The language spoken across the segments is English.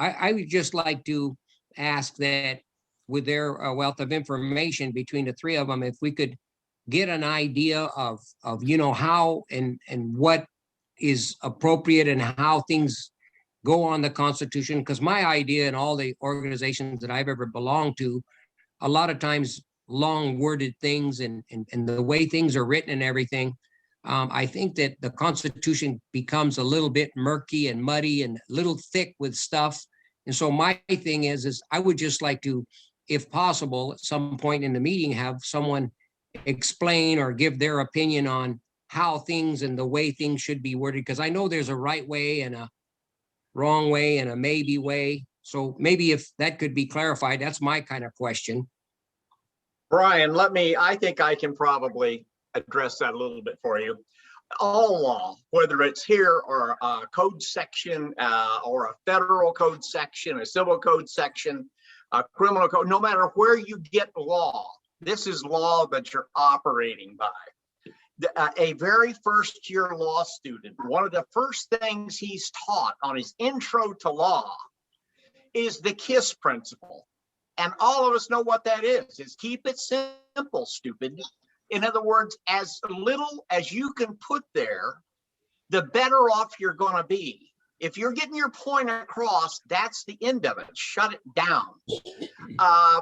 I would just like to ask that with their wealth of information between the three of them, if we could get an idea of how and what is appropriate and how things go on the Constitution. Because my idea and all the organizations that I've ever belonged to, a lot of times long worded things and the way things are written and everything, I think that the Constitution becomes a little bit murky and muddy and a little thick with stuff. And so my thing is I would just like to, if possible, at some point in the meeting, have someone explain or give their opinion on how things and the way things should be worded. Because I know there's a right way and a wrong way and a maybe way. So maybe if that could be clarified, that's my kind of question. Brian, I think I can probably address that a little bit for you. All law, whether it's here or a code section or a federal code section, a civil code section, a criminal code, no matter where you get law, this is law that you're operating by. A very first year law student, one of the first things he's taught on his intro to law is the KISS principle. And all of us know what that is keep it simple, stupid. In other words, as little as you can put there, the better off you're going to be. If you're getting your point across, that's the end of it. Shut it down.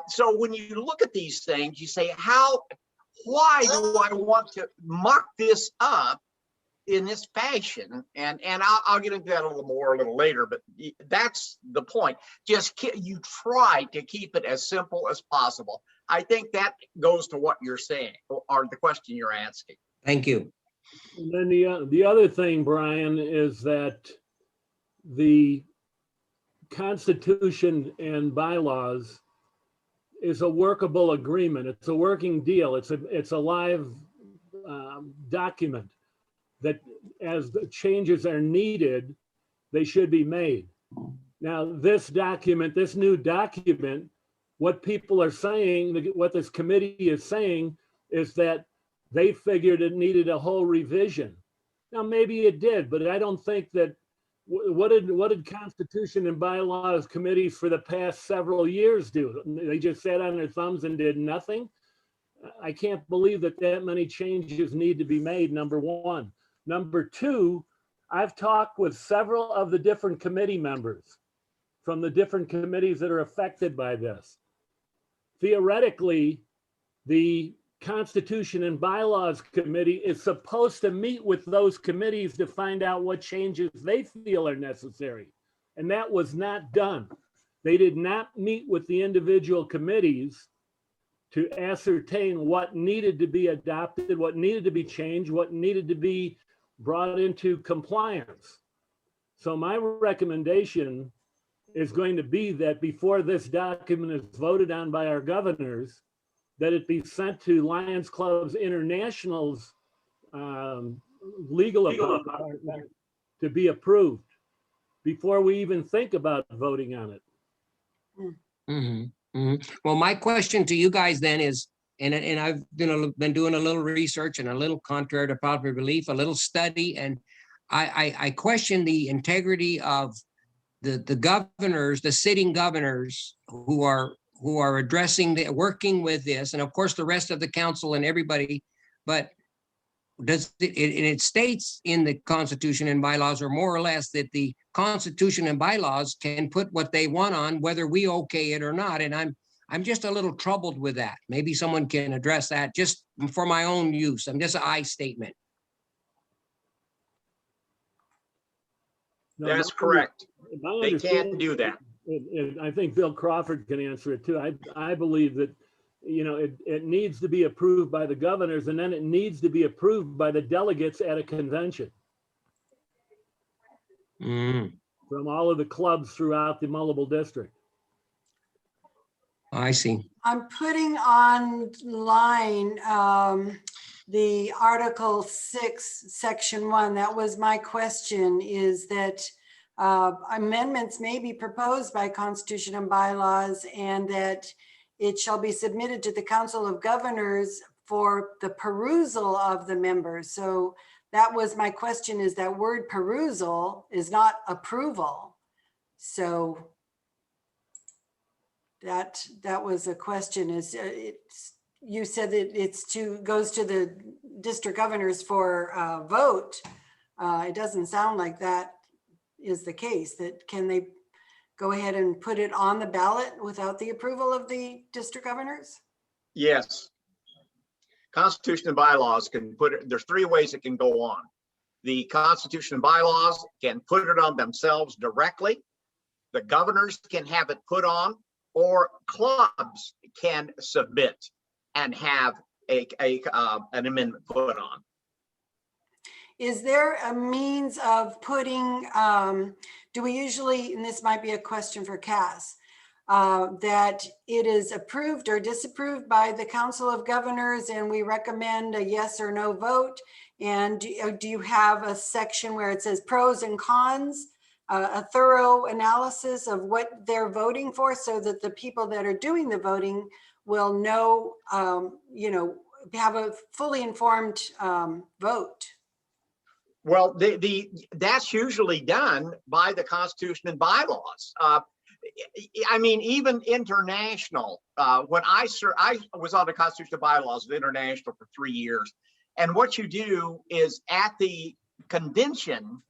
So when you look at these things, you say, why do I want to muck this up in this fashion? And I'll get into that a little later, but that's the point. You try to keep it as simple as possible. I think that goes to what you're saying or the question you're asking. Thank you. And then the other thing, Brian, is that the Constitution and bylaws is a workable agreement. It's a working deal. It's a live document that as the changes are needed, they should be made. Now, this new document, what people are saying, what this committee is saying is that they figured it needed a whole revision. Now, maybe it did, but I don't think that, what did Constitution and Bylaws committees for the past several years do? They just sat on their thumbs and did nothing? I can't believe that many changes need to be made, number one. Number two, I've talked with several of the different committee members from the different committees that are affected by this. Theoretically, the Constitution and Bylaws Committee is supposed to meet with those committees to find out what changes they feel are necessary. And that was not done. They did not meet with the individual committees to ascertain what needed to be adopted, what needed to be changed, what needed to be brought into compliance. So my recommendation is going to be that before this document is voted on by our governors, that it be sent to Lions Clubs International's legal department to be approved before we even think about voting on it. Mm-hmm. Mm-hmm. Well, my question to you guys then is, and I've been doing a little research and a little contrary to popular belief, a little study, and I question the integrity of the governors, the sitting governors who are working with this, and of course the rest of the council and everybody. But it states in the Constitution and bylaws, or more or less, that the Constitution and bylaws can put what they want on, whether we okay it or not. And I'm just a little troubled with that. Maybe someone can address that just for my own use. I'm just an I statement. No, that's correct. They can't do that. I think Bill Crawford can answer it too. I believe that, it needs to be approved by the governors, and then it needs to be approved by the delegates at a convention. From all of the clubs throughout the Mullable District. I see. I'm putting online the Article 6, Section 1. That was my question, is that amendments may be proposed by Constitution and bylaws, and that it shall be submitted to the Council of Governors for the perusal of the members. So that was my question, is that word perusal is not approval. So That was a question. Is you said that goes to the district governors for vote. It doesn't sound like that is the case. That can they go ahead and put it on the ballot without the approval of the district governors? Yes. Constitution and bylaws can put it, there's three ways it can go on. The Constitution and bylaws can put it on themselves directly. The governors can have it put on, or clubs can submit and have an amendment put on. Is there a means of putting, do we usually, and this might be a question for Cass, that it is approved or disapproved by the Council of Governors and we recommend a yes or no vote? And do you have a section where it says pros and cons, a thorough analysis of what they're voting for so that the people that are doing the voting will know, have a fully informed vote? Well, that's usually done by the Constitution and bylaws. I mean, even international, when I was on the Constitution and bylaws of international for 3 years. And what you do is at the convention,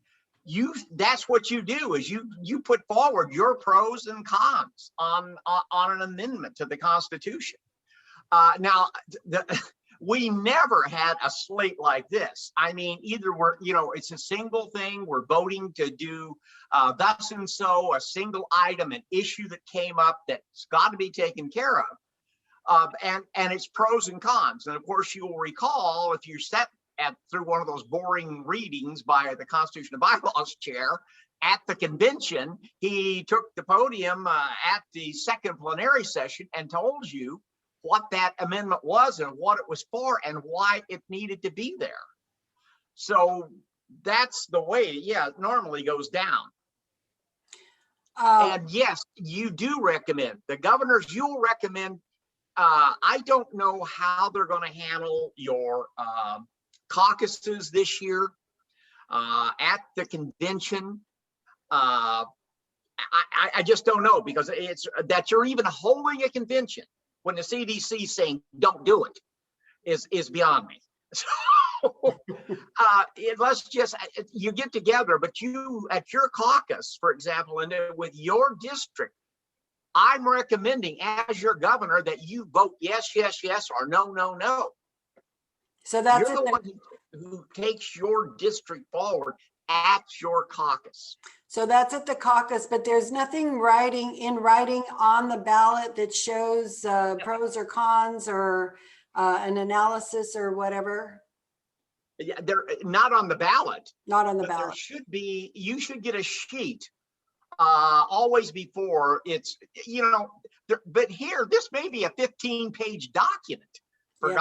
that's what you do is you put forward your pros and cons on an amendment to the Constitution. Now, we never had a slate like this. I mean, either it's a single thing, we're voting to do thus and so, a single item, an issue that came up that's got to be taken care of. And it's pros and cons. And of course, you will recall, if you sat through one of those boring readings by the Constitution and bylaws chair at the convention, he took the podium at the second plenary session and told you what that amendment was and what it was for and why it needed to be there. So that's the way, it normally goes down. And yes, you do recommend, the governors, you'll recommend, I don't know how they're going to handle your caucuses this year at the convention. I just don't know, because it's that you're even holding a convention when the CDC is saying don't do it is beyond me. So let's just, you get together, but you at your caucus, for example, and with your district, I'm recommending as your governor that you vote yes, yes, yes, or no, no, no. So that's You're the one who takes your district forward at your caucus. So that's at the caucus, but there's nothing in writing on the ballot that shows pros or cons or an analysis or whatever. Yeah, they're not on the ballot. Not on the There ballot. should be. You should get a sheet always before it's. But here, this may be a 15-page document for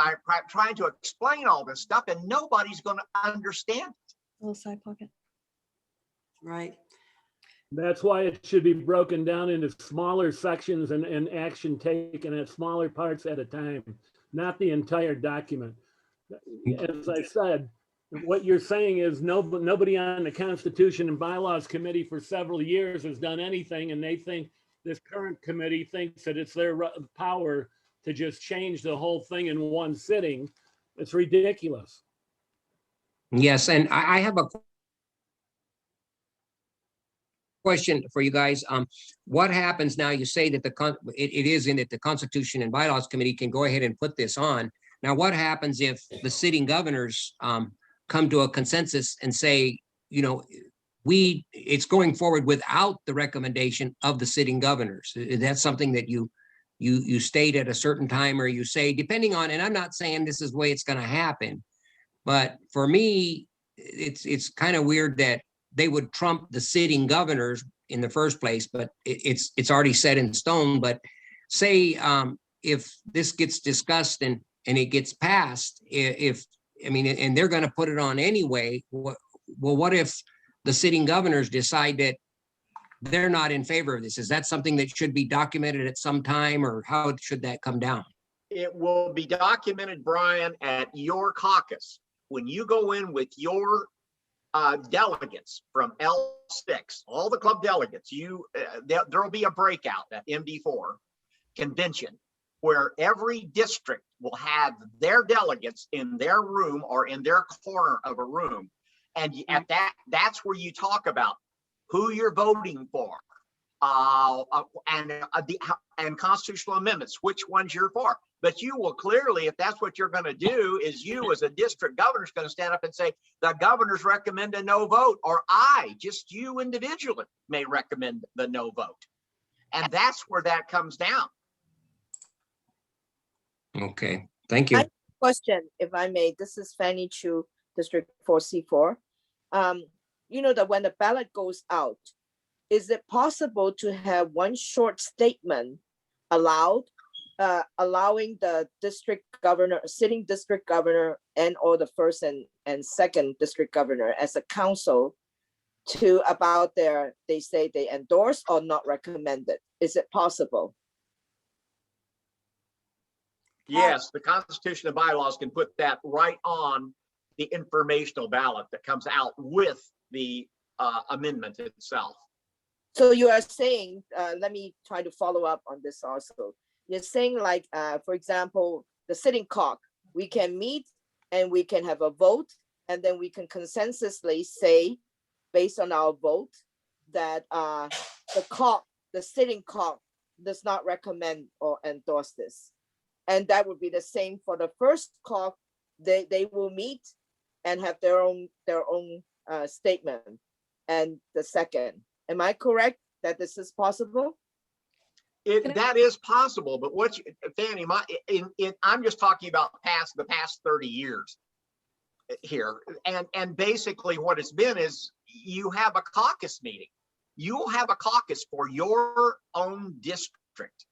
trying to explain all this stuff, and nobody's going to understand it. Little side pocket. Right. That's why it should be broken down into smaller sections and action taken at smaller parts at a time, not the entire document. As I said, what you're saying is nobody on the Constitution and Bylaws Committee for several years has done anything, and they think this current committee thinks that it's their power to just change the whole thing in one sitting. It's ridiculous. Yes, and I have a question for you guys. What happens now? You say that it is in it, the Constitution and Bylaws Committee can go ahead and put this on. Now, what happens if the sitting governors come to a consensus and say, it's going forward without the recommendation of the sitting governors? Is that something that you state at a certain time, or you say, depending on, and I'm not saying this is the way it's going to happen, but for me, it's kind of weird that they would trump the sitting governors in the first place, but it's already set in stone. But say if this gets discussed and it gets passed, and they're going to put it on anyway, what if the sitting governors decide that they're not in favor of this? Is that something that should be documented at some time, or how should that come down? It will be documented, Brian, at your caucus. When you go in with your delegates from L6, all the club delegates, there'll be a breakout at MD4. convention where every district will have their delegates in their room or in their corner of a room. And at that's where you talk about who you're voting for, and constitutional amendments, which ones you're for. But you will clearly, if that's what you're going to do, is you as a district governor is going to stand up and say, the governors recommend a no vote, or just you individually may recommend the no vote. And that's where that comes down. Okay, thank you. Question, if I may, this is Fanny Chu, District 4C4. You know that when the ballot goes out, is it possible to have one short statement allowing the district governor, sitting district governor, and or the first and second district governor as a council to about they say they endorse or not recommended? Is it possible? Yes, the Constitution and bylaws can put that right on the informational ballot that comes out with the amendment itself. So you are saying, let me try to follow up on this also. You're saying like, for example, the sitting caucus, we can meet and we can have a vote, and then we can consensusly say, based on our vote, that the sitting caucus does not recommend or endorse this. And that would be the same for the first caucus. They will meet and have their own statement. And the second, am I correct that this is possible? That is possible, but Fanny, I'm just talking about the past 30 years here. And basically what it's been is you have a caucus meeting. You'll have a caucus for your own district.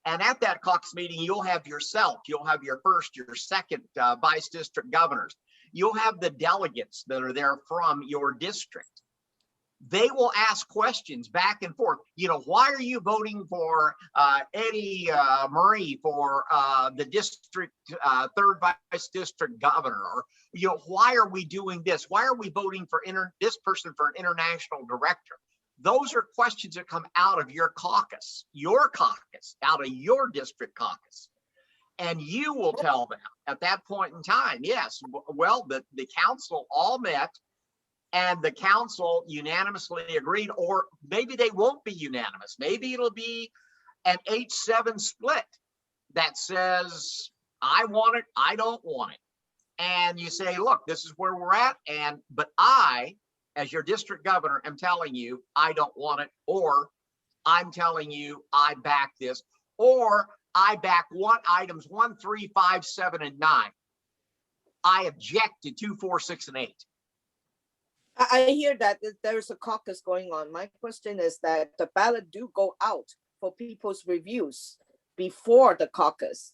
And at that caucus meeting, you'll have yourself, you'll have your first, your second vice district governors. You'll have the delegates that are there from your district. They will ask questions back and forth. You know, why are you voting for Eddie Murray for the district third vice district governor? Or, you know, why are we doing this? Why are we voting for this person for an international director? Those are questions that come out of your caucus, out of your district caucus. And you will tell them at that point in time, yes, well, the council all met and the council unanimously agreed, or maybe they won't be unanimous. Maybe it'll be an 8-7 split that says, I want it, I don't want it. And you say, look, this is where we're at. But I, as your district governor, am telling you, I don't want it, or I'm telling you, I back this, or I back items 1, 3, 5, 7, and 9. I object to 2, 4, 6, and 8. I hear that there's a caucus going on. My question is that the ballot do go out for people's reviews before the caucus.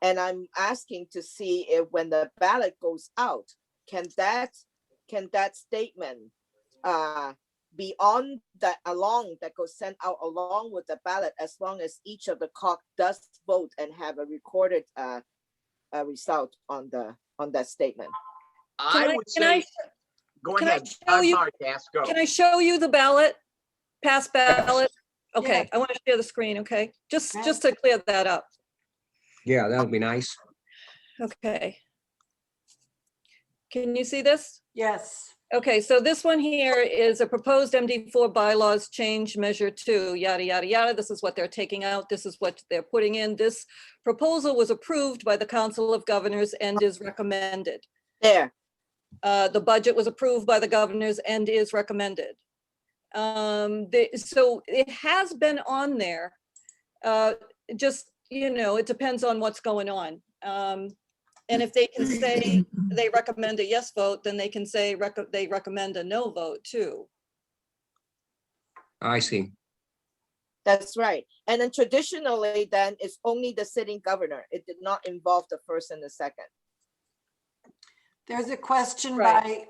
And I'm asking to see if when the ballot goes out, can that statement be on that goes sent out along with the ballot, as long as each of the caucus does vote and have a recorded result on that statement? I would say, go ahead. I'm sorry, Cass, go. Can I show you the ballot, past ballot? Okay, yeah. I want to share the screen, okay? Just to clear that up. Yeah, that would be nice. Okay. Can you see this? Yes. Okay, so this one here is a proposed MD4 bylaws change measure 2, yada, yada, yada. This is what they're taking out. This is what they're putting in. This proposal was approved by the Council of Governors and is recommended. There. The budget was approved by the governors and is recommended. So it has been on there. Just, you know, it depends on what's going on. And if they can say they recommend a yes vote, then they can say they recommend a no vote too. I see. That's right. And then traditionally, then it's only the sitting governor. It did not involve the first and the second. There's a question Right.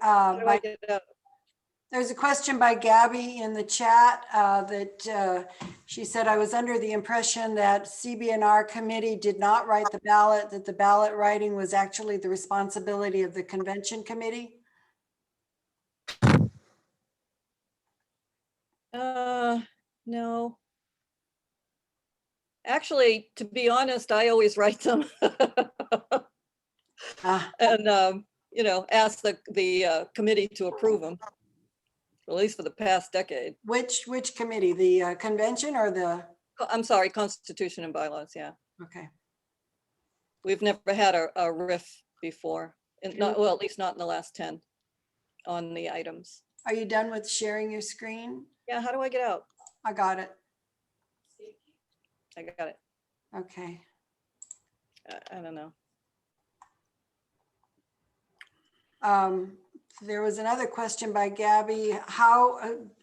There's a question by Gabby in the chat that she said, I was under the impression that CB&R committee did not write the ballot, that the ballot writing was actually the responsibility of the convention committee. No. Actually, to be honest, I always write them. Ah, And, you know, ask the committee to approve them, at least for the past decade. which committee, the convention or the, I'm sorry, Constitution and bylaws, yeah. okay. We've never had a riff before, and not, well, at least not in the last 10 on the items. Are you done with sharing your screen? Yeah, how do I get out? I got it. I got it. Okay. I don't know. There was another question by Gabby, how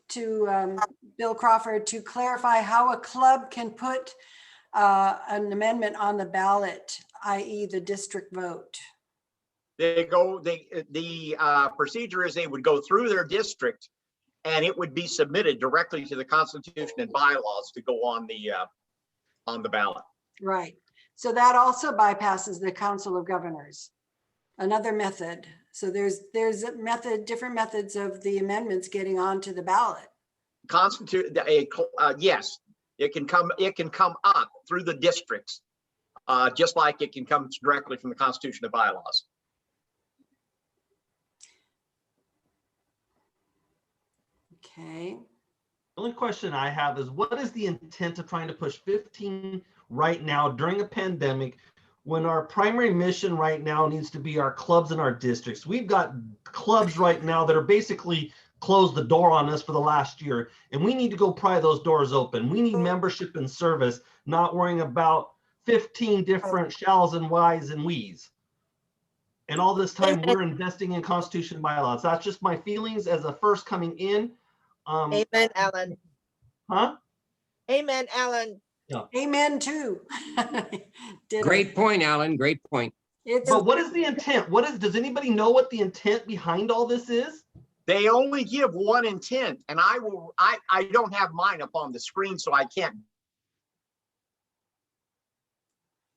to Bill Crawford, to clarify how a club can put an amendment on the ballot, i.e. the district vote. The procedure is they would go through their district and it would be submitted directly to the Constitution and bylaws to go on the ballot. Right. So that also bypasses the Council of Governors. Another method. So there's a method, different methods of the amendments getting onto the ballot. Yes, it can come up through the districts, just like it can come directly from the Constitution and bylaws. Okay. The only question I have is, what is the intent of trying to push 15 right now during a pandemic when our primary mission right now needs to be our clubs in our districts? We've got clubs right now that are basically closed the door on us for the last year, and we need to go pry those doors open. We need membership and service, not worrying about 15 different shalls and whys and we's. And all this time we're investing in Constitution and bylaws. That's just my feelings as a first coming in. Amen, Alan. Huh? Amen, Alan. Amen too. Ditto. Great point, Alan. Great point. It's But what is the intent? Does anybody know what the intent behind all this is? They only give one intent, and I don't have mine up on the screen, so I can't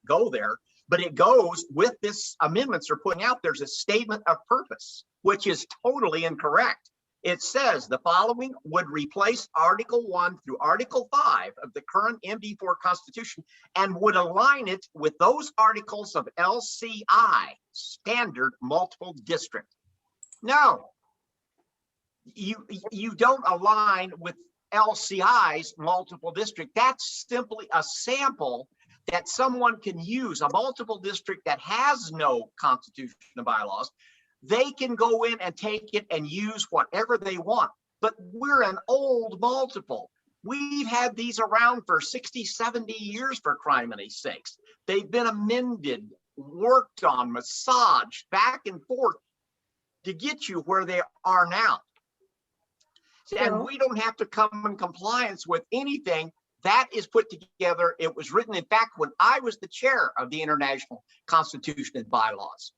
go there, but it goes with this amendments they're putting out. There's a statement of purpose, which is totally incorrect. It says the following would replace Article 1 through Article 5 of the current MD4 Constitution and would align it with those articles of LCI, Standard Multiple District. No, you don't align with LCI's multiple district. That's simply a sample that someone can use, a multiple district that has no Constitution and bylaws. They can go in and take it and use whatever they want. But we're an old multiple. We've had these around for 60, 70 years, for criminy sakes. They've been amended, worked on, massaged back and forth to get you where they are now. And we don't have to come in compliance with anything that is put together. It was written, in fact, when I was the chair of the International Constitution and Bylaws.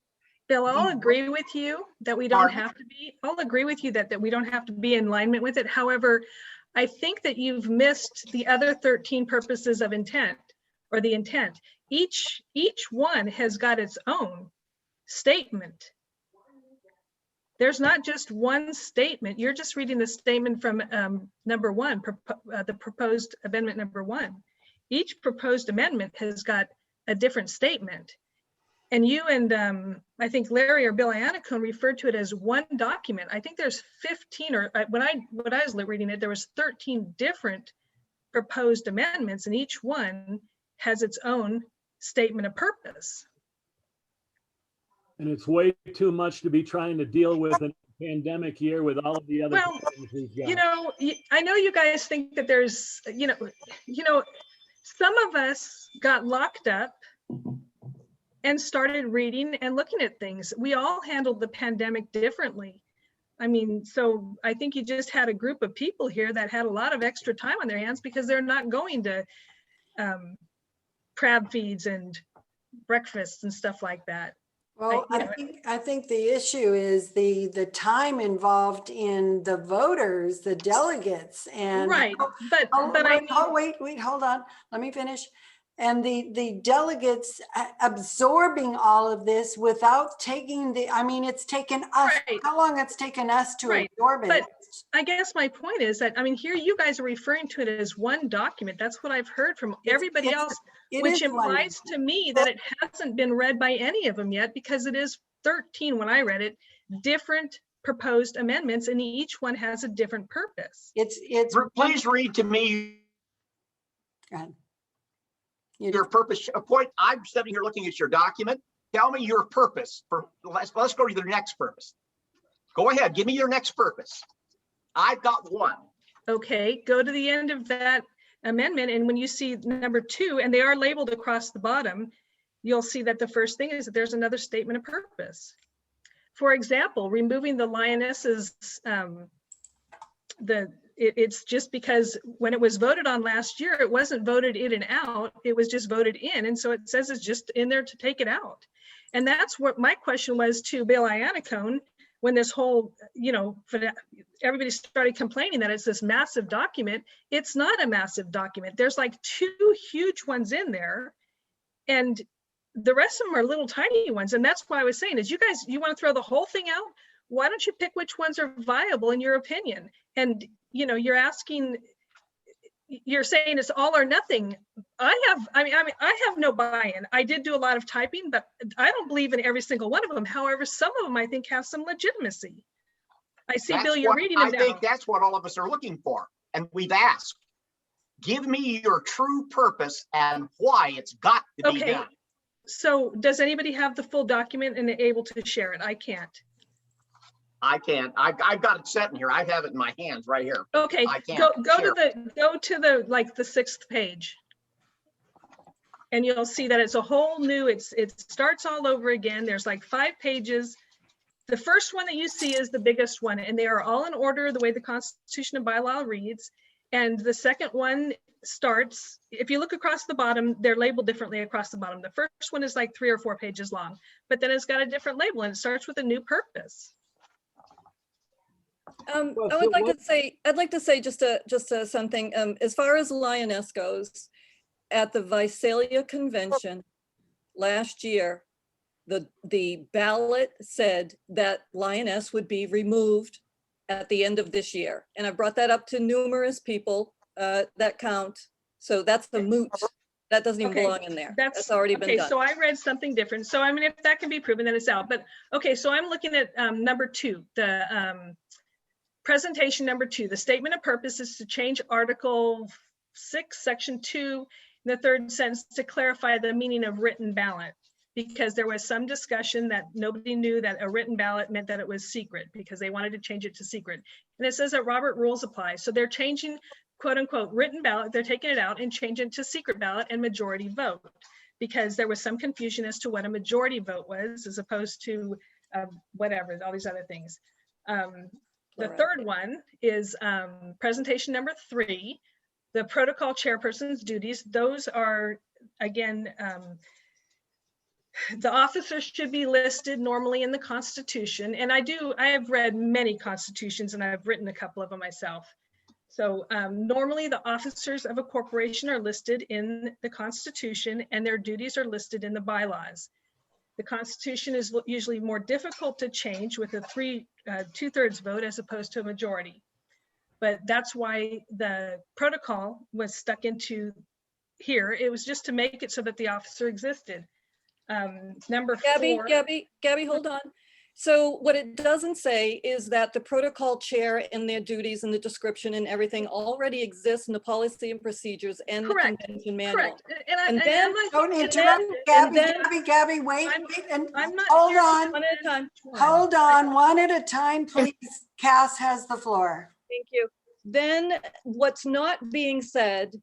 Bill, I'll agree with you that we don't have to be, I'll agree with you that we don't have to be in alignment with it. However, I think that you've missed the other 13 purposes of intent, or the intent. Each one has got its own statement. There's not just one statement. You're just reading the statement from number one, the proposed amendment number 1. Each proposed amendment has got a different statement. And you and I think Larry or Bill Iannacone referred to it as one document. I think there's 15, or when I was reading it, there was 13 different proposed amendments, and each one has its own statement of purpose. And it's way too much to be trying to deal with in a pandemic year with all of the other Well, things we've got. you know, I know you guys think that there's, you know, some of us got locked up and started reading and looking at things. We all handled the pandemic differently. I mean, so I think you just had a group of people here that had a lot of extra time on their hands because they're not going to crab feeds and breakfasts and stuff like that. well, I think the issue is the time involved in the voters, the delegates, and Right, but oh, I wait, hold on. Let me finish. and the delegates absorbing all of this without taking I mean, it's taken us, Right. how long it's taken us to Right, absorb it. but I guess my point is that, I mean, here you guys are referring to it as one document. That's what I've heard from everybody else, It which is one. implies to me that it hasn't been read by any of them yet, because it is 13 when I read it, different proposed amendments, and each one has a different purpose. It's. Please read to me Go ahead. your purpose. A point. I'm sitting here looking at your document. Tell me your purpose for, let's go to the next purpose. Go ahead, give me your next purpose. I've got one. Okay, go to the end of that amendment, and when you see number 2, and they are labeled across the bottom, you'll see that the first thing is that there's another statement of purpose. For example, removing the lionesses, it's just because when it was voted on last year, it wasn't voted in and out, it was just voted in. And so it says it's just in there to take it out. And that's what my question was to Bill Iannacone when this whole, everybody started complaining that it's this massive document. It's not a massive document. There's like 2 huge ones in there, and the rest of them are little tiny ones. And that's why I was saying is, you guys, you want to throw the whole thing out? Why don't you pick which ones are viable in your opinion? And you're saying it's all or nothing. I have no buy-in. I did do a lot of typing, but I don't believe in every single one of them. However, some of them I think have some legitimacy. I see, Bill, you're reading them now. I think that's what all of us are looking for. And we've asked, give me your true purpose and why it's got to be done. So does anybody have the full document and able to share it? I can't. I can't. I've got it set in here. I have it in my hands right here. Okay, I can't go share. to the like the 6th page, and you'll see that it's a whole new. It starts all over again. There's like 5 pages. The first one that you see is the biggest one, and they are all in order the way the Constitution and bylaw reads. And the second one starts, if you look across the bottom, they're labeled differently across the bottom. The first one is like 3 or 4 pages long, but then it's got a different label and it starts with a new purpose. I would like to say, I'd like to say just something, as far as Lioness goes, at the Visalia Convention last year, the ballot said that Lioness would be removed at the end of this year. And I brought that up to numerous people that count. So that's the moot. That doesn't even belong in there. That's already been done. So I read something different. So I mean, if that can be proven, then it's out. But okay, so I'm looking at number 2, the presentation number 2. The statement of purpose is to change Article 6, Section 2, in the 3rd sentence to clarify the meaning of written ballot, because there was some discussion that nobody knew that a written ballot meant that it was secret, because they wanted to change it to secret. And it says that Robert rules apply. So they're changing, quote unquote, written ballot. They're taking it out and changing it to secret ballot and majority vote, because there was some confusion as to what a majority vote was, as opposed to whatever, all these other things. The third one is presentation number 3, the protocol chairperson's duties. Those are, again, the officers should be listed normally in the Constitution. And I have read many constitutions and I've written a couple of them myself. So normally the officers of a corporation are listed in the Constitution and their duties are listed in the bylaws. The Constitution is usually more difficult to change with a 2/3 vote as opposed to a majority. But that's why the protocol was stuck into here. It was just to make it so that the officer existed. Number 4. Gabby, hold on. So what it doesn't say is that the protocol chair and their duties and the description and everything already exists in the policy and procedures and the convention manual. Correct. And then, Don't interrupt, Gabby, wait, and I'm not hold here to- on. one at a time. Hold on, one at a time, please. Cass has the floor. Thank you. Then what's not being said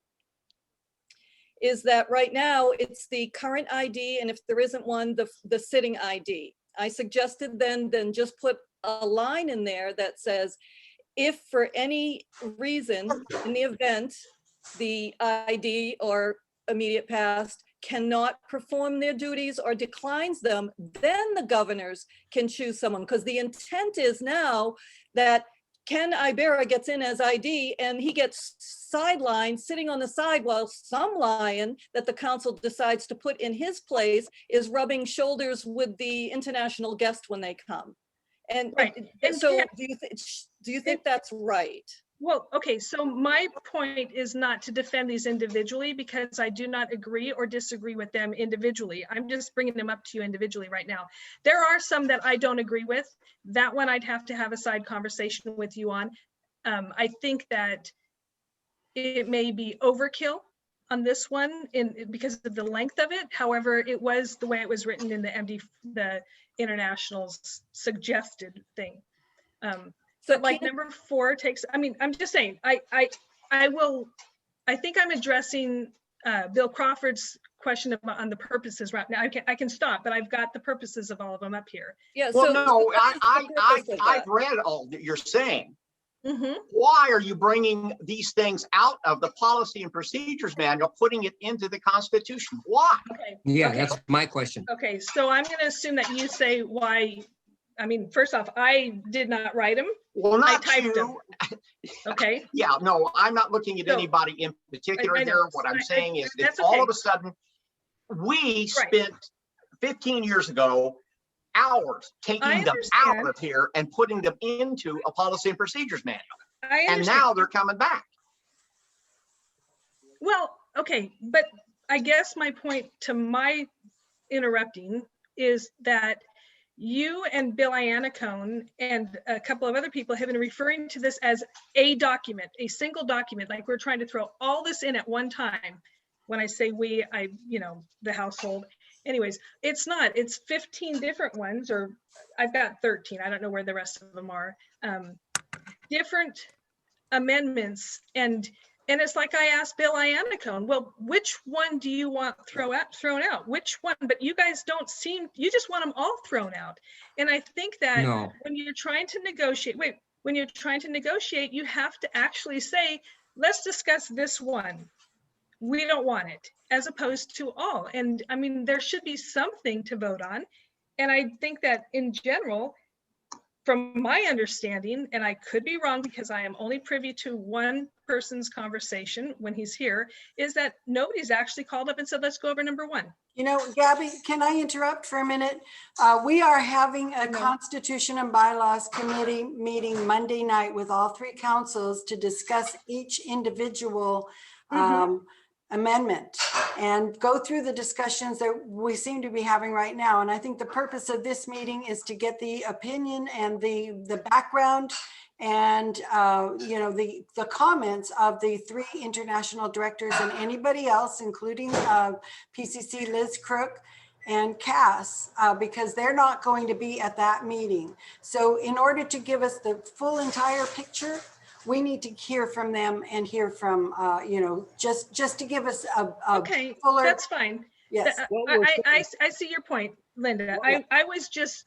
is that right now it's the current ID, and if there isn't one, the sitting ID. I suggested then just put a line in there that says, if for any reason in the event the ID or immediate past cannot perform their duties or declines them, then the governors can choose someone, because the intent is now that Ken Ibera gets in as ID and he gets sidelined, sitting on the side while some lion that the council decides to put in his place is rubbing shoulders with the international guest when they come. And, Right. and so Ken- do you think that's right? Well, okay, so my point is not to defend these individually because I do not agree or disagree with them individually. I'm just bringing them up to you individually right now. There are some that I don't agree with. That one I'd have to have a side conversation with you on. I think that it may be overkill on this one because of the length of it. However, it was the way it was written in the International's suggested thing. So Like number 4 takes, I mean, I'm just saying, I think I'm addressing Bill Crawford's question about on the purposes right now. I can stop, but I've got the purposes of all of them up here. yeah, Well, so no, what is the purpose of I've that? read all that you're saying. Mm-hmm. Why are you bringing these things out of the policy and procedures manual, putting it into the Constitution? Why? Okay. Yeah, okay. that's my question. Okay, so I'm going to assume that you say why. I mean, first off, I did not write them. Well, I not typed them. you. Okay. Yeah, no, I'm not looking at So, anybody in particular I know. here. What I'm saying is that That's all okay. of a sudden, we Right. spent 15 years ago hours taking them out understand. of here and putting them into a policy and procedures manual. I And understand. now they're coming back. Well, okay, but I guess my point to my interrupting is that you and Bill Iannacone and a couple of other people have been referring to this as a document, a single document, like we're trying to throw all this in at one time. When I say we, the household. Anyways, it's not, it's 15 different ones, or I've got 13. I don't know where the rest of them are. Different amendments. And it's like I asked Bill Iannacone, well, which one do you want thrown out? Which one? But you guys don't seem, you just want them all thrown out. And I think that No. when you're trying to negotiate, when you're trying to negotiate, you have to actually say, let's discuss this one. We don't want it, as opposed to all. And I mean, there should be something to vote on. And I think that in general, from my understanding, and I could be wrong because I am only privy to one person's conversation when he's here, is that nobody's actually called up and said, let's go over number 1. You know, Gabby, can I interrupt for a minute? We are having a No. Constitution and Bylaws Committee meeting Monday night with all 3 councils to discuss each individual amendment and go through the discussions that we seem to be having right now. And I think the purpose of this meeting is to get the opinion and the background and the comments of the 3 international directors and anybody else, including PCC Liz Crook and Cass, because they're not going to be at that meeting. So in order to give us the full entire picture, we need to hear from them and hear from, just to give us a Okay, fuller. that's fine. Yes, I see your point, Linda. I was just,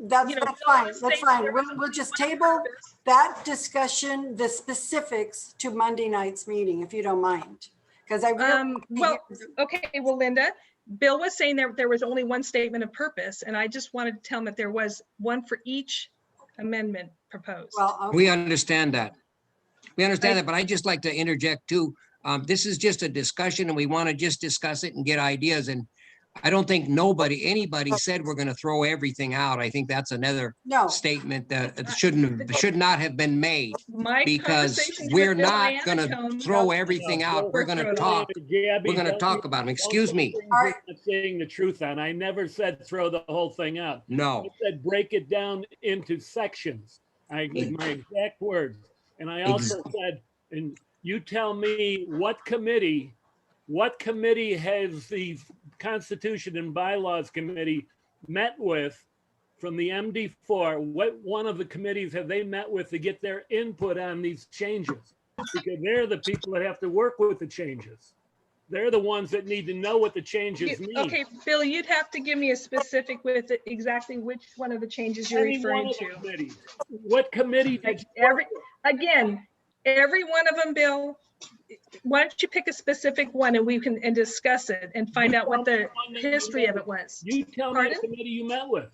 that's Bill fine. was That's saying fine. there was We'll just one table purpose. that discussion, the specifics to Monday night's meeting, if you don't mind. Because I really. Okay, well, Linda, Bill was saying there was only one statement of purpose, and I just wanted to tell him that there was one for each amendment proposed. Well, okay. We understand that. We understand that, but I'd just like to interject too. This is just a discussion and we want to just discuss it and get ideas. And I don't think anybody said we're going to throw everything out. I think that's another No. statement that should not have been made, My because conversations we're with Bill not going to Iannacone- throw everything out. We're going to talk. Gabby, We're going to don't- talk about them. Excuse me. don't say things you're not saying the truth on. I never said throw the whole thing out. No. I said break it down into sections. My exact words. And I also said, and you tell me what committee has the Constitution and Bylaws Committee met with from the MD4? What one of the committees have they met with to get their input on these changes? Because they're the people that have to work with the changes. They're the ones that need to know what the changes mean. Okay, Bill, you'd have to give me a specific with exactly which one of the changes you're Any one referring of the to. committees. What committee did you Every one of them, Bill. Why don't you pick a specific one and we can discuss it and find out what the history of it was. You tell me Pardon? the committee you met with.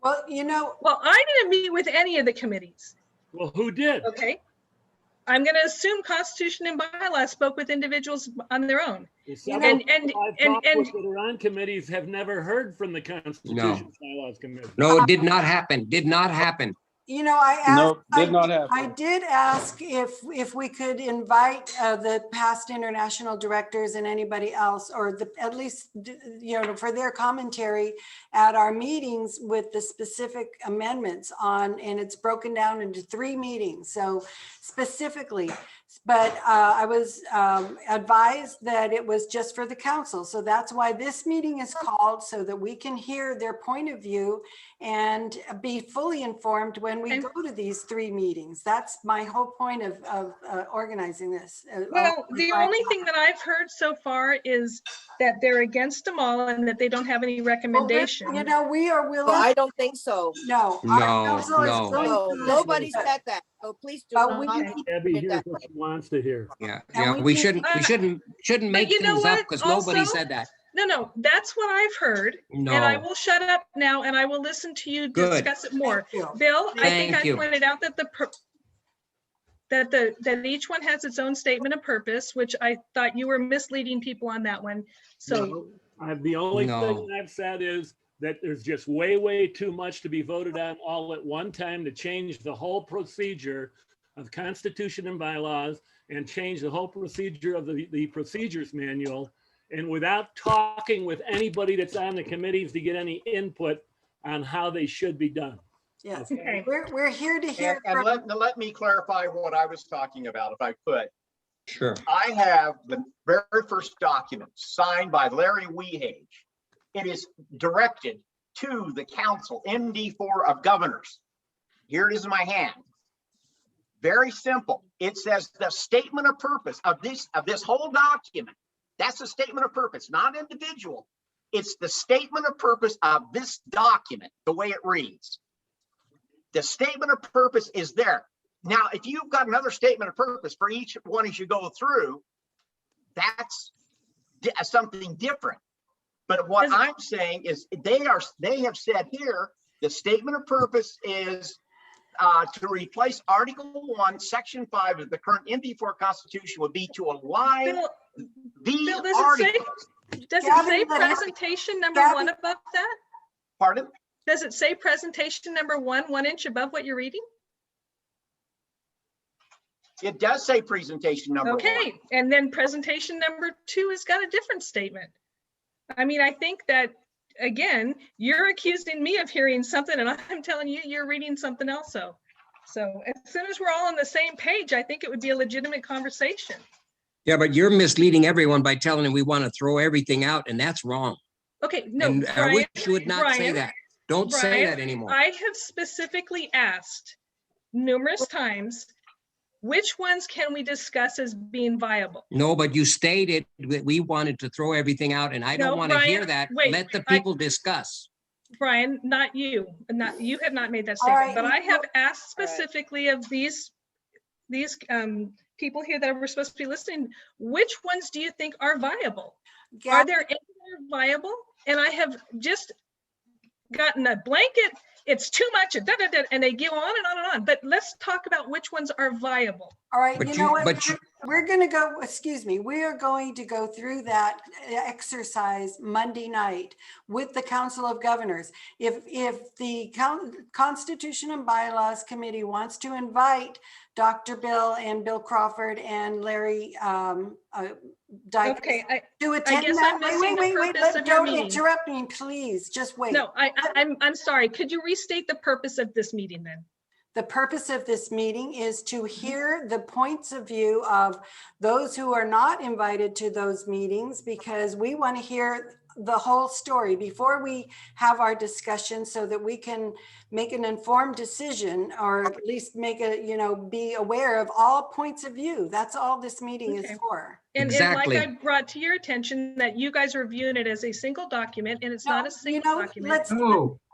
Well, Well, I didn't meet with any of the committees. Well, who did? Okay. I'm going to assume Constitution and bylaws spoke with individuals on their own. Several And- people I've and- talked and- with that are on committees have never heard from the Constitution Bylaws Committee. No, it did not happen. Did not happen. You know, I asked, No, did not happen. I did ask if we could invite the past international directors and anybody else, or at least, you know, for their commentary at our meetings with the specific amendments on, and it's broken down into 3 meetings. So specifically, but I was advised that it was just for the council. So that's why this meeting is called, so that we can hear their point of view and be fully informed when we And- go to these 3 meetings. That's my whole point of organizing this. Well, the only thing that I've heard so far is that they're against them all and that they don't have any recommendation. You know, we are Well, willing, I don't think so. no. No, our council is no. willing No, to listen, nobody but- said that. So please do But not. we- Abby make hears that what way. she wants to hear. Yeah, And yeah, we we think- shouldn't make you know things up what, because nobody also? said that. No, that's what I've heard. And I No, will shut up now and I will listen to you Good. discuss it more. Thank you. Bill, I think Thank I you. pointed out that that each one has its own statement of purpose, which I thought you were misleading people on that one. So, No, the only No. thing I've said is that there's just way too much to be voted on all at one time to change the whole procedure of Constitution and bylaws and change the whole procedure of the procedures manual. And without talking with anybody that's on the committees to get any input on how they should be done. Yes, okay. we're here to hear. And from- let me clarify what I was talking about, if I could. sure. I have the very first document signed by Larry Wehage. It is directed to the council, MD4 of governors. Here it is in my hand. Very simple. It says the statement of purpose of this whole document. That's the statement of purpose, not individual. It's the statement of purpose of this document, the way it reads. The statement of purpose is there. Now, if you've got another statement of purpose for each one as you go through, that's something different. But what Is- I'm saying is they have said here, the statement of purpose is to replace Article 1, Section 5 of the current MD4 Constitution would be to align Bill, these Bill, does it say- articles. does it Gavin, say let me- presentation number Gavin- 1 above that? Pardon? Does it say presentation number 1 inch above what you're reading? It does say presentation number 1. Okay, and then presentation number 2 has got a different statement. I mean, I think that, again, you're accusing me of hearing something and I'm telling you, you're reading something else. So as soon as we're all on the same page, I think it would be a legitimate conversation. Yeah, but you're misleading everyone by telling them we want to throw everything out, and that's wrong. Okay, no, And I Brian, wish you would not say Brian, that. Don't say Brian, that anymore. I have specifically asked numerous times, which ones can we discuss as being viable? No, but you stated that we wanted to throw everything out, and I No, don't want to hear Brian, that. wait, Let the I- people discuss. Brian, not you, you have not made that All right, statement, but I you- have asked All right. specifically of these people here that were supposed to be listening, which ones do you think are viable? Are Gavin, there any that are viable? And I have just gotten a blanket, it's too much, and and they go on and on and on, but let's talk about which ones are viable. all right, But you you- know what? but you- We're gonna go, excuse me, we are going to go through that exercise Monday night with the Council of Governors. If the Constitution and Bylaws Committee wants to invite Dr. Bill and Bill Crawford and Larry Dykes Okay, to attend guess that. I'm missing the purpose of your Don't meeting. interrupt me, please, just wait. no, I'm sorry, could you restate the purpose of this meeting then? The purpose of this meeting is to hear the points of view of those who are not invited to those meetings, because we want to hear the whole story before we have our discussion, so that we can make an informed decision, or at least make be aware of all points of view. That's all this meeting is Okay. for. And Exactly. like I brought to your attention that you guys are viewing it as a single document and it's not a single document.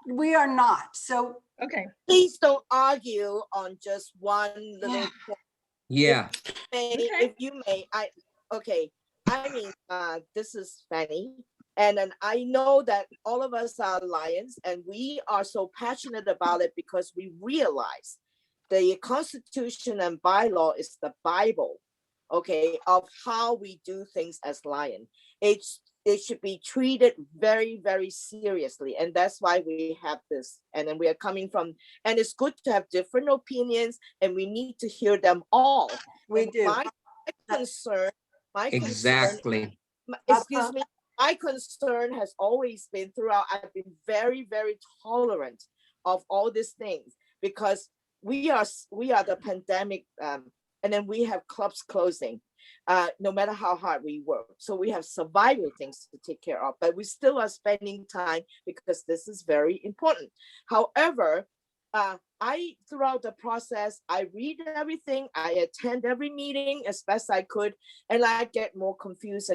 We are not. So Okay, Please don't argue on just one little Yeah. point. Yeah, If you may, this is Fanny. And then I know that all of us are Lions and we are so passionate about it because we realize the Constitution and bylaw is the Bible, okay, of how we do things as Lion. It should be treated very, very seriously. And that's why we have this. And then we are coming from, and it's good to have different opinions, and we need to hear them all. We And do. my concern, Exactly. excuse me, my concern has always been throughout, I've been very, very tolerant of all these things, because we are the pandemic, and then we have clubs closing, no matter how hard we work. So we have survival things to take care of, but we still are spending time because this is very important. However, throughout the process, I read everything, I attend every meeting as best I could, and I get more confused.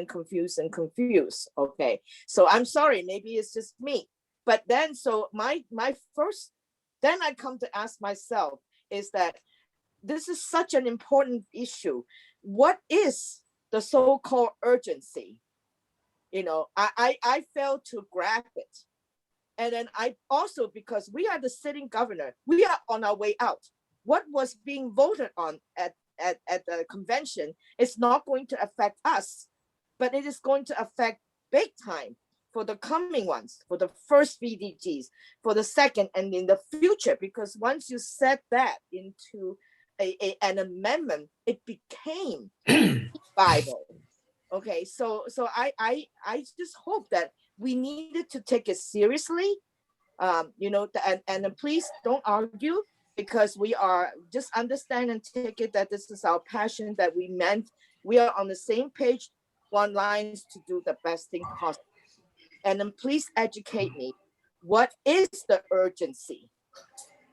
Okay, so I'm sorry, maybe it's just me. But then, so my first, then I come to ask myself is that this is such an important issue. What is the so-called urgency? You know, I failed to grasp it. And then I also, because we are the sitting governor, we are on our way out. What was being voted on at the convention is not going to affect us, but it is going to affect big time for the coming ones, for the first VDGs, for the second, and in the future, because once you set that into an amendment, it became Bible. Okay, so I just hope that we needed to take it seriously, you know, and please don't argue, because we are, just understand and take it that this is our passion, that we meant we are on the same page, one lines to do the best thing possible. And then please educate me, what is the urgency?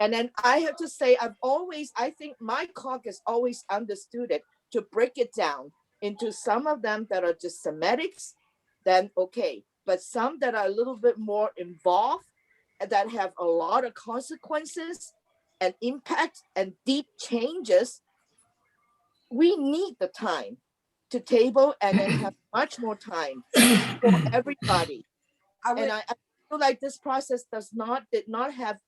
And then I have to say, I think my caucus always understood it, to break it down into some of them that are just semantics, then okay. But some that are a little bit more involved, and that have a lot of consequences and impact and deep changes, we need the time to table and then have much more time for everybody. And I feel like this process did not have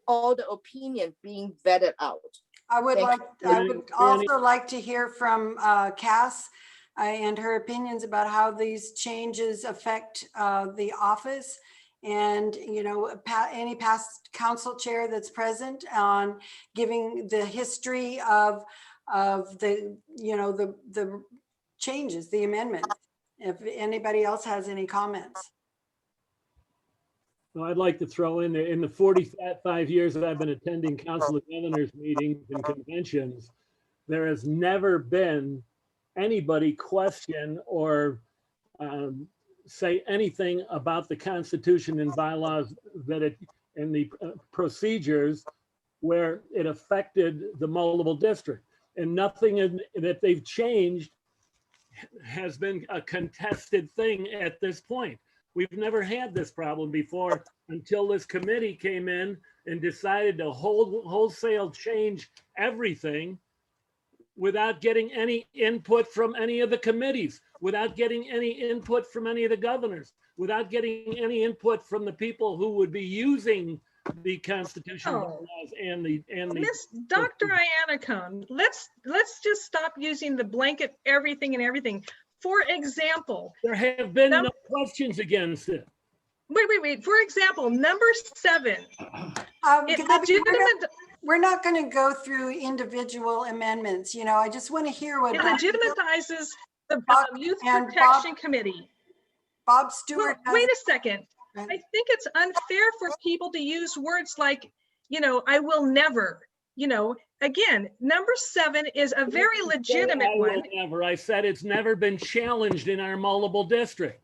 all the opinion being vetted out. I would Danny. also like to hear from Cass and her opinions about how these changes affect the office, and, you know, any past council chair that's present on giving the history of the, you know, the changes, the amendments. If anybody else has any comments. Well, I'd like to throw in there, in the 45 years that I've been attending council of governors meetings and conventions, there has never been anybody question or say anything about the Constitution and bylaws and the procedures where it affected the multiple district. And nothing that they've changed has been a contested thing at this point. We've never had this problem before until this committee came in and decided to wholesale change everything without getting any input from any of the committees, without getting any input from any of the governors, without getting any input from the people who would be using the constitutional laws and the Miss Dr. Iannacone, let's just stop using the blanket everything. For example, there have been no questions against it. Wait. For example, number 7. We're not going to go through individual amendments. You know, I just want to hear what it legitimizes the Youth and Protection Committee. Bob Stewart. Well, wait a second. I think it's unfair for people to use words like, you know, I will never, you know, again, number 7 is a very legitimate one. Never. I said it's never been challenged in our multiple district.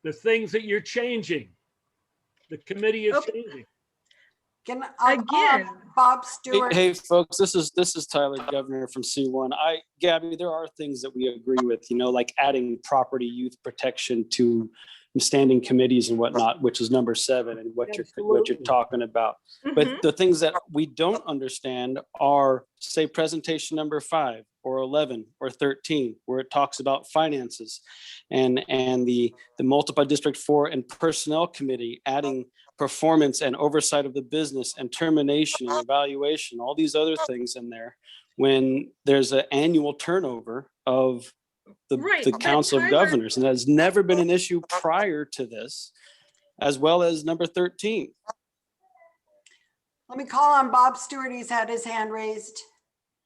The things that you're changing, the committee is changing. Again, Bob Stewart. Hey folks, this is Tyler, Governor from C1. Gabby, there are things that we agree with, you know, like adding property youth protection to standing committees and whatnot, which is number 7 and what you're talking about. But the things that we don't understand are, say, presentation number 5 or 11 or 13, where it talks about finances and the multiple district 4 and personnel committee adding performance and oversight of the business and termination and evaluation, all these other things in there, when there's an annual turnover of Right, the but Council of Tyler- Governors, and that has never been an issue prior to this, as well as number 13. Let me call on Bob Stewart. He's had his hand raised.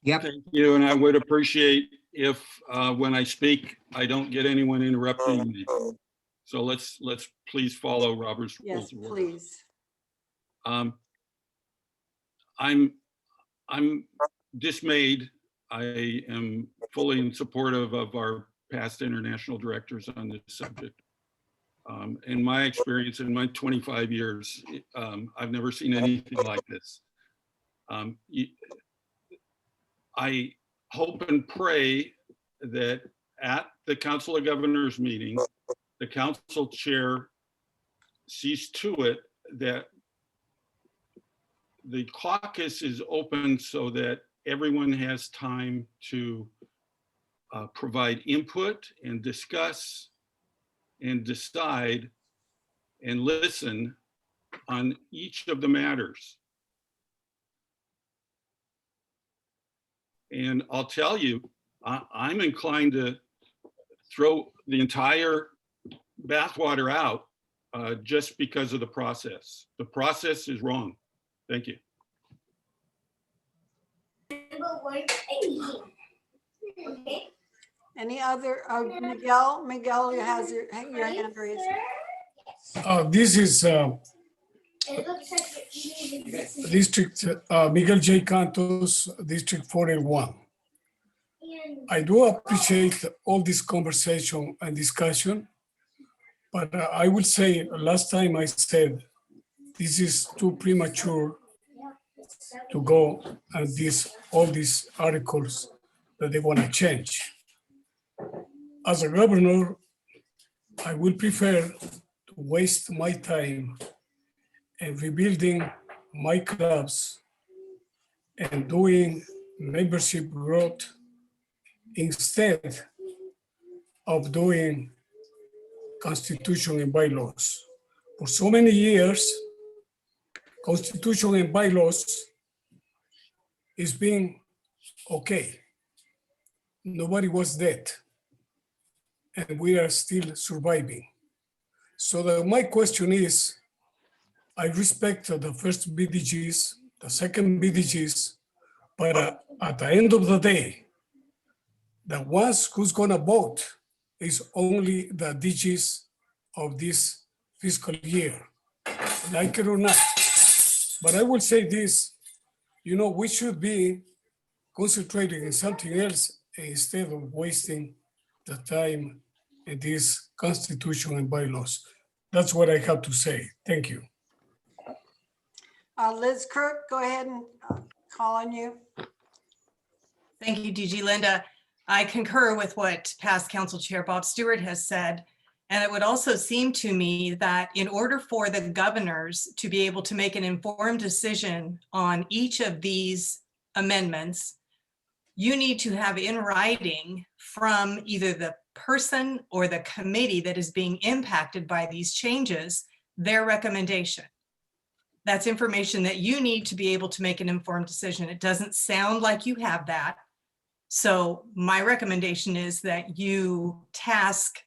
Yep. Thank you, and I would appreciate if, when I speak, I don't get anyone interrupting me. So let's please follow Robert's Yes, rules of order. please. I'm dismayed. I am fully in supportive of our past international directors on this subject. In my experience, in my 25 years, I've never seen anything like this. I hope and pray that at the Council of Governors meeting, the council chair sees to it that the caucus is open so that everyone has time to provide input and discuss and decide and listen on each of the matters. And I'll tell you, I'm inclined to throw the entire bathwater out just because of the process. The process is wrong. Thank you. Any other, Miguel has your hand raised. This is District Miguel J. Cantos, District 41. I do appreciate all this conversation and discussion, but I will say, last time I said, this is too premature to go and all these articles that they want to change. As a governor, I will prefer to waste my time in rebuilding my clubs and doing membership growth instead of doing constitution and bylaws. For so many years, constitution and bylaws is being okay. Nobody was dead, and we are still surviving. So my question is, I respect the first BDGs, the second BDGs, but at the end of the day, the ones who's gonna vote is only the DGs of this fiscal year, like it or not. But I will say this, we should be concentrating in something else instead of wasting the time in this constitution and bylaws. That's what I have to say. Thank you. Liz Kirk, go ahead and call on you. Thank you, DG Linda. I concur with what past Council Chair Bob Stewart has said. And it would also seem to me that in order for the governors to be able to make an informed decision on each of these amendments, you need to have in writing from either the person or the committee that is being impacted by these changes, their recommendation. That's information that you need to be able to make an informed decision. It doesn't sound like you have that. So my recommendation is that you task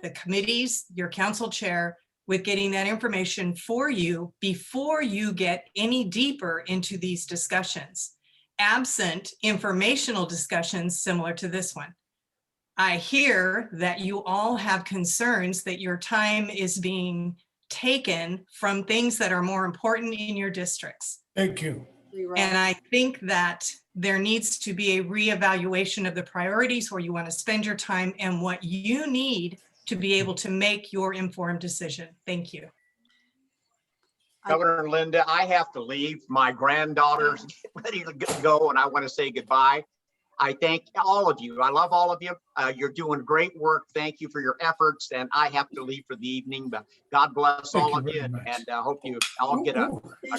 the committees, your council chair, with getting that information for you before you get any deeper into these discussions, absent informational discussions similar to this one. I hear that you all have concerns that your time is being taken from things that are more important in your districts. Thank you. And I think that there needs to be a reevaluation of the priorities, where you want to spend your time and what you need to be able to make your informed decision. Thank you. Governor Linda, I have to leave. My granddaughter's ready to go and I want to say goodbye. I thank all of you. I love all of you. You're doing great work. Thank you for your efforts. And I have to leave for the evening, but God bless all of you. And I hope you all get a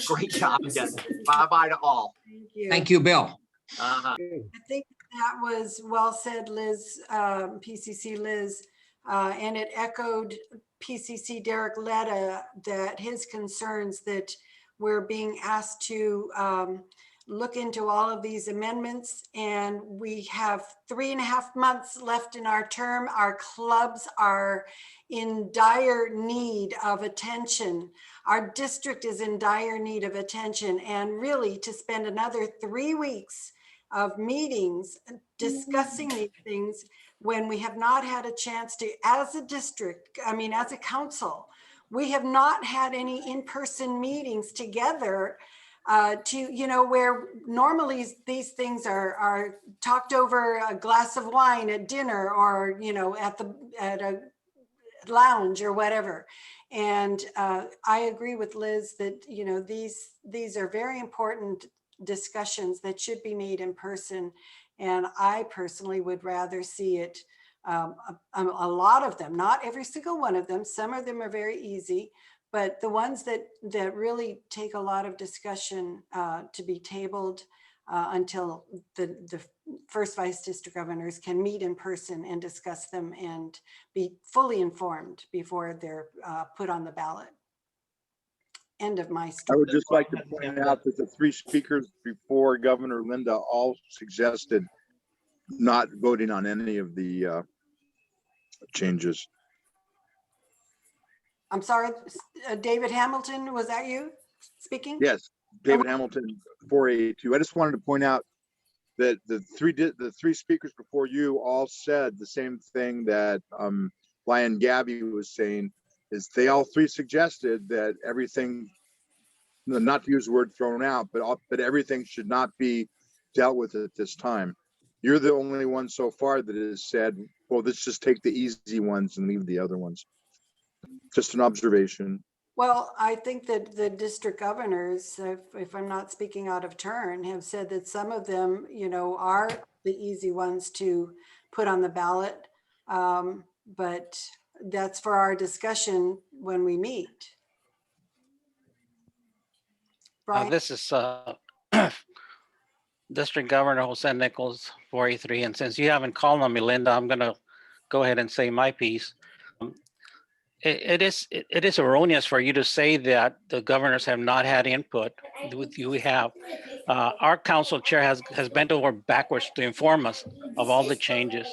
great job done. Bye-bye to all. Thank you. Thank you, Bill. Uh-huh. I think that was well said, Liz, PCC Liz. And it echoed PCC Derek Letta, that his concerns that we're being asked to look into all of these amendments, and we have 3.5 months left in our term. Our clubs are in dire need of attention. Our district is in dire need of attention, and really to spend another 3 weeks of meetings discussing these things when we have not had a chance to, as a district, I mean, as a council, we have not had any in-person meetings together where normally these things are talked over a glass of wine at dinner, or, at a lounge or whatever. And I agree with Liz that, these are very important discussions that should be made in person. And I personally would rather see it, a lot of them, not every single one of them. Some of them are very easy, but the ones that really take a lot of discussion to be tabled until the first vice district governors can meet in person and discuss them and be fully informed before they're put on the ballot. End of my I story. would just like to point out that the 3 speakers before Governor Linda all suggested not voting on any of the changes. I'm sorry, David Hamilton, was that you speaking? Yes, David Hamilton, 482. I just wanted to point out that the three speakers before you all said the same thing that Lion Gabby was saying, is they all 3 suggested that everything, not to use the word thrown out, but everything should not be dealt with at this time. You're the only one so far that has said, well, let's just take the easy ones and leave the other ones. Just an observation. Well, I think that the district governors, if I'm not speaking out of turn, have said that some of them, are the easy ones to put on the ballot. But that's for our discussion when we meet. Brian? This is District Governor Jose Nichols, 483. And since you haven't called on me, Linda, I'm going to go ahead and say my piece. It is erroneous for you to say that the governors have not had input. We have. Our council chair has bent over backwards to inform us of all the changes.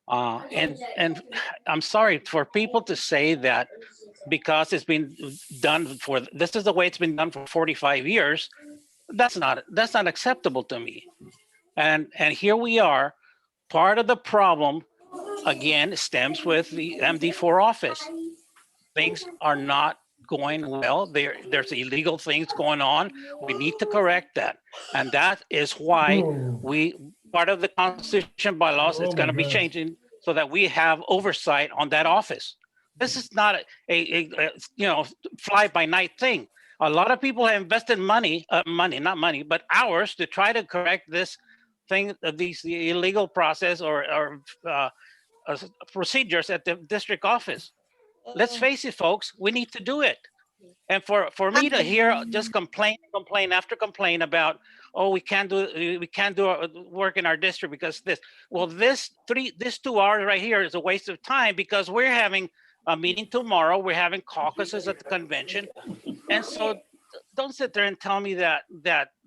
And I'm sorry for people to say that because it's been done this is the way it's been done for 45 years. That's not acceptable to me. And here we are. Part of the problem, again, stems with the MD4 office. Things are not going well. There's illegal things going on. We need to correct that. And that is why part of the Constitution bylaws is going to be changing so that we have oversight on that office. This is not a fly by night thing. A lot of people have invested but hours to try to correct this thing, the illegal process or procedures at the district office. Let's face it, folks, we need to do it. And for me to hear just complaint after complaint about, oh, we can't do our work in our district because this. Well, this 2 hours right here is a waste of time because we're having a meeting tomorrow. We're having caucuses at the convention. And so don't sit there and tell me that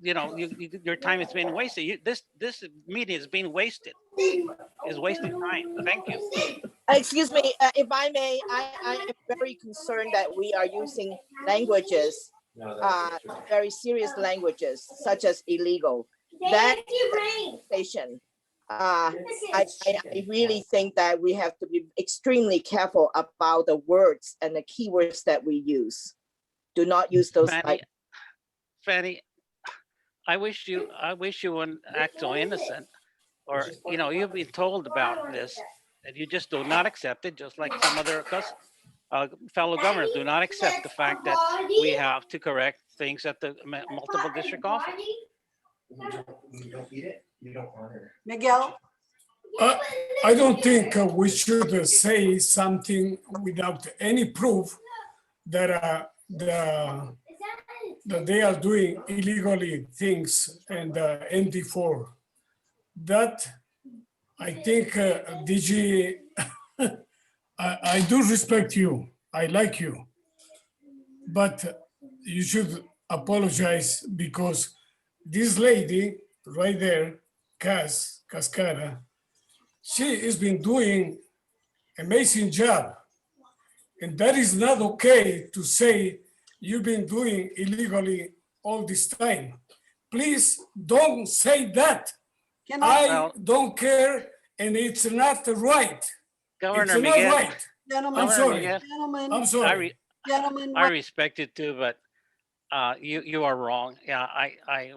your time is being wasted. This meeting is being wasted. Is wasting time. Thank you. Excuse me, if I may, I am very concerned that we are using languages, very serious languages, such as illegal. That station. I really think that we have to be extremely careful about the words and the keywords that we use. Do not use those. Fanny, I wish you wouldn't act so innocent, or you've been told about this, and you just do not accept it, just like some other fellow governors do not accept the fact that we have to correct things at the multiple district office. Miguel? I don't think we should say something without any proof that that they are doing illegally things and MD4. That I think DG I do respect you. I like you. But you should apologize because this lady right there, Cascara, she has been doing amazing job. And that is not okay to say you've been doing illegally all this time. Please don't say that. Can I, I Well, don't care, and it's not right. It's Governor not Miguel, right. gentlemen, I'm Governor sorry. Miguel, gentlemen, I'm I, sorry. re- gentlemen, I wait, respect it too, but you are wrong. Yeah,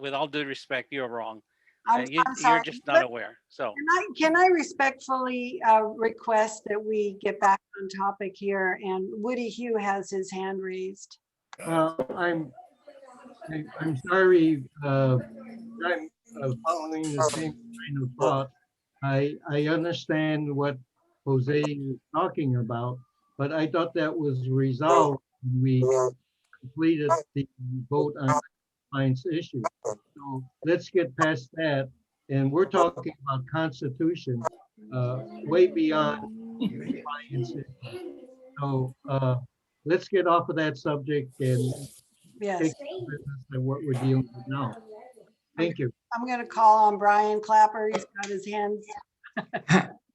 with all due respect, you're wrong. I'm You're sorry. just not aware. So Can I respectfully request that we get back on topic here? And Woody Hugh has his hand raised. I'm sorry, I'm following the same train of thought. I understand what Jose is talking about, but I thought that was resolved when we completed the vote on compliance issue. So let's get past that. And we're talking about Constitution, way beyond compliance issue. So let's get off of that subject and Yes, take the business of what we're dealing with now. Thank you. I'm going to call on Brian Clapper. He's got his hands.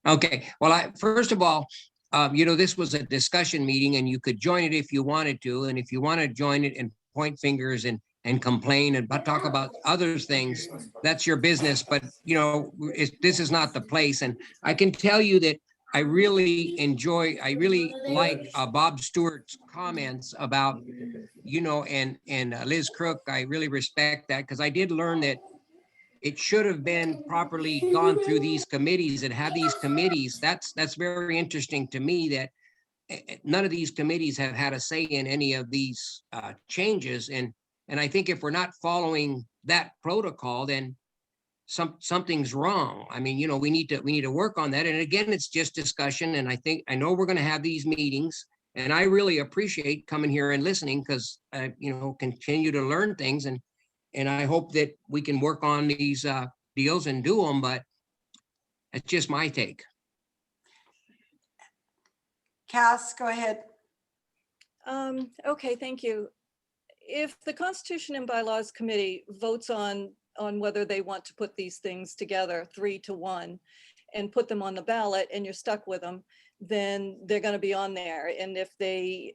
Okay, well, first of all, this was a discussion meeting and you could join it if you wanted to. And if you want to join it and point fingers and complain and talk about other things, that's your business. But, this is not the place. And I can tell you that I really like Bob Stewart's comments about, and Liz Crook. I really respect that because I did learn that it should have been properly gone through these committees and have these committees. That's very interesting to me that none of these committees have had a say in any of these changes. And I think if we're not following that protocol, then something's wrong. I mean, we need to work on that. And again, it's just discussion. And I know we're going to have these meetings. And I really appreciate coming here and listening because continue to learn things. And I hope that we can work on these deals and do them, but it's just my take. Cass, go ahead. Okay, thank you. If the Constitution and Bylaws Committee votes on whether they want to put these things together 3-1 and put them on the ballot and you're stuck with them, then they're going to be on there. And if they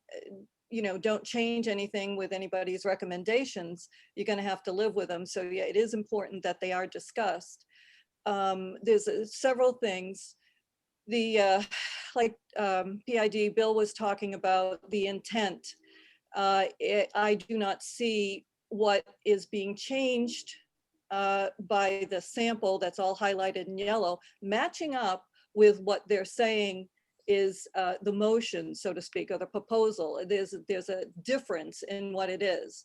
don't change anything with anybody's recommendations, you're going to have to live with them. So yeah, it is important that they are discussed. There's several things. The PID Bill was talking about the intent. I do not see what is being changed by the sample that's all highlighted in yellow, matching up with what they're saying is the motion, so to speak, or the proposal. There's a difference in what it is.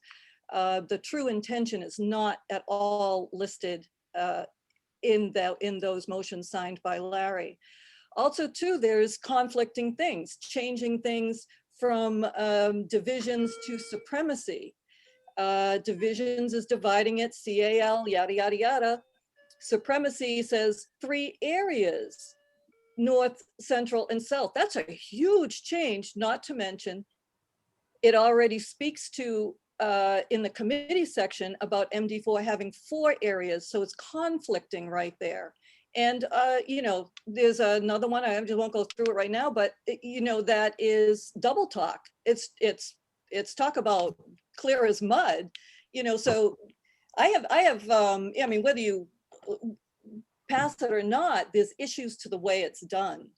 The true intention is not at all listed in those motions signed by Larry. Also, too, there's conflicting things, changing things from divisions to supremacy. Divisions is dividing it, CAL, yada, yada, yada. Supremacy says 3 areas. North, central, and south. That's a huge change, not to mention it already speaks to in the committee section about MD4 having 4 areas, so it's conflicting right there. And there's another one, I just won't go through it right now, but that is double talk. It's talk about clear as mud, so I mean, whether you pass it or not, there's issues to the way it's done.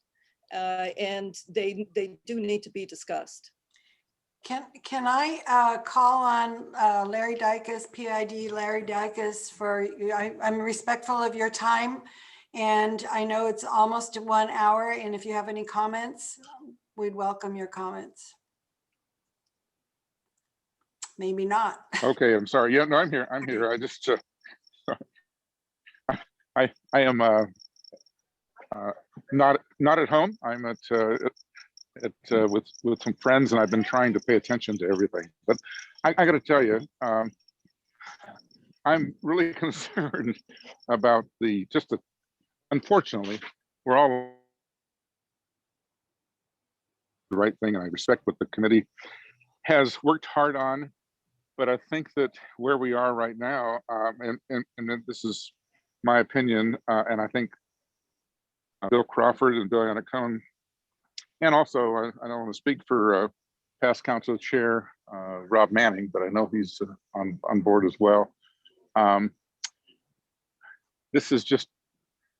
And they do need to be discussed. Can I call on Larry Dykus, PID Larry Dykus, I'm respectful of your time. And I know it's almost 1 hour. And if you have any comments, we'd welcome your comments. Maybe not. Okay, I'm sorry. Yeah, no, I'm here. I just, I am not at home. I'm with some friends, and I've been trying to pay attention to everything. But I got to tell you, I'm really concerned about unfortunately, we're all the right thing, and I respect what the committee has worked hard on. But I think that where we are right now, and this is my opinion, and I think Bill Crawford and Bill Anacone, and also I don't want to speak for past council chair Rob Manning, but I know he's on board as well. This is just,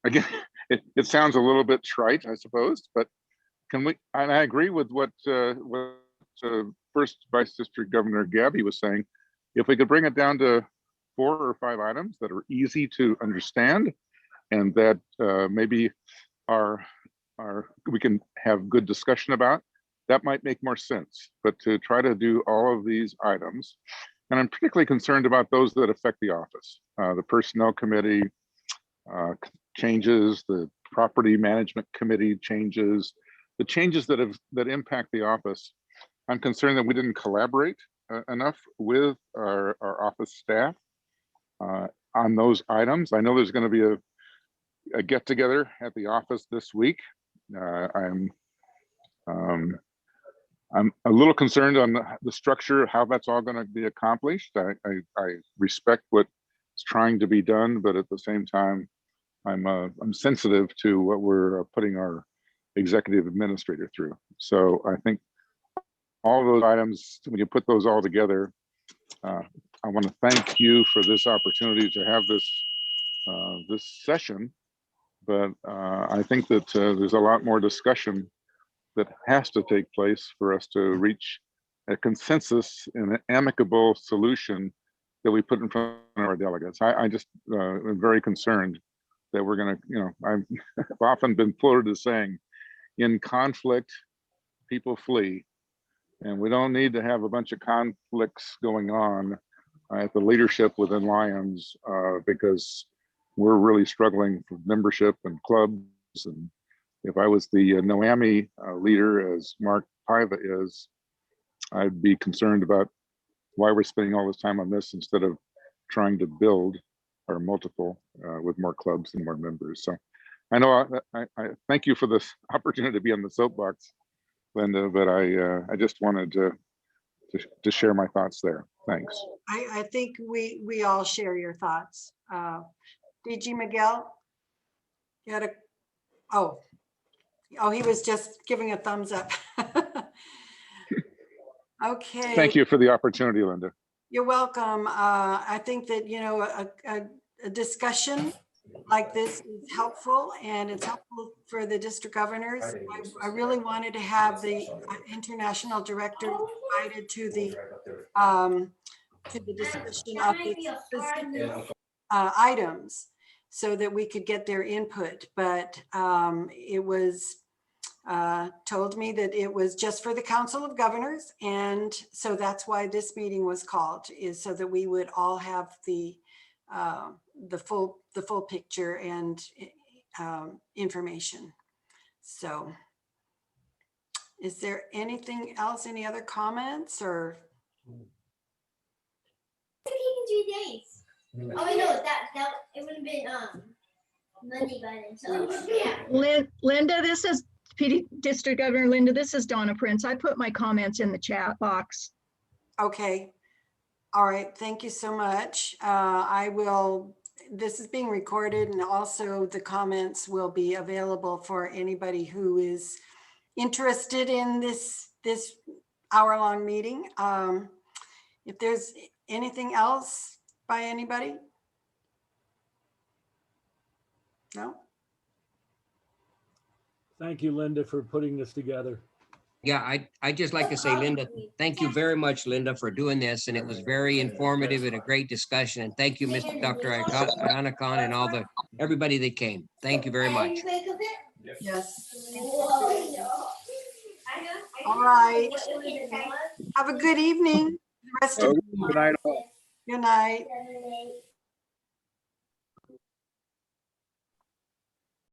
again, it sounds a little bit trite, I suppose, but can we, and I agree with what first Vice District Governor Gabby was saying, if we could bring it down to 4 or 5 items that are easy to understand and that maybe we can have good discussion about, that might make more sense. But to try to do all of these items, and I'm particularly concerned about those that affect the office, the personnel committee changes, the property management committee changes, the changes that impact the office. I'm concerned that we didn't collaborate enough with our office staff on those items. I know there's going to be a get together at the office this week. I'm a little concerned on the structure, how that's all going to be accomplished. I respect what's trying to be done, but at the same time, I'm sensitive to what we're putting our executive administrator through. So I think all of those items, when you put those all together, I want to thank you for this opportunity to have this session. But I think that there's a lot more discussion that has to take place for us to reach a consensus and an amicable solution that we put in front of our delegates. I just am very concerned that we're going to, I've often been quoted as saying, in conflict, people flee. And we don't need to have a bunch of conflicts going on at the leadership within Lions because we're really struggling for membership and clubs. And if I was the Noami leader, as Mark Paiva is, I'd be concerned about why we're spending all this time on this instead of trying to build our multiple with more clubs and more members. So I know I thank you for this opportunity to be on the soapbox, Linda, but I just wanted to share my thoughts there. Thanks. I think we all share your thoughts. DG Miguel, you had oh, he was just giving a thumbs up. Okay. Thank you for the opportunity, Linda. You're welcome. I think that, a discussion like this is helpful, and it's helpful for the district governors. I really wanted to have the international director invited to the discussion of the specific items so that we could get their input, but it was told me that it was just for the Council of Governors, and so that's why this meeting was called, is so that we would all have the full picture and information. So, is there anything else? Any other comments or? 3 days. Oh, I know that it would have been Monday by then. So yeah. Linda, this is PD District Governor Linda. This is Donna Prince. I put my comments in the chat box. Okay. All right. Thank you so much. This is being recorded, and also the comments will be available for anybody who is interested in this hour-long meeting. If there's anything else by anybody? No? Thank you, Linda, for putting this together. Yeah, I'd just like to say, Linda, thank you very much, Linda, for doing this. And it was very informative and a great discussion. And thank you, Mr. Dr. Anacon, and everybody that came. Thank you very much. Yes. All right. Have a good evening. The rest of Good night all. Good night.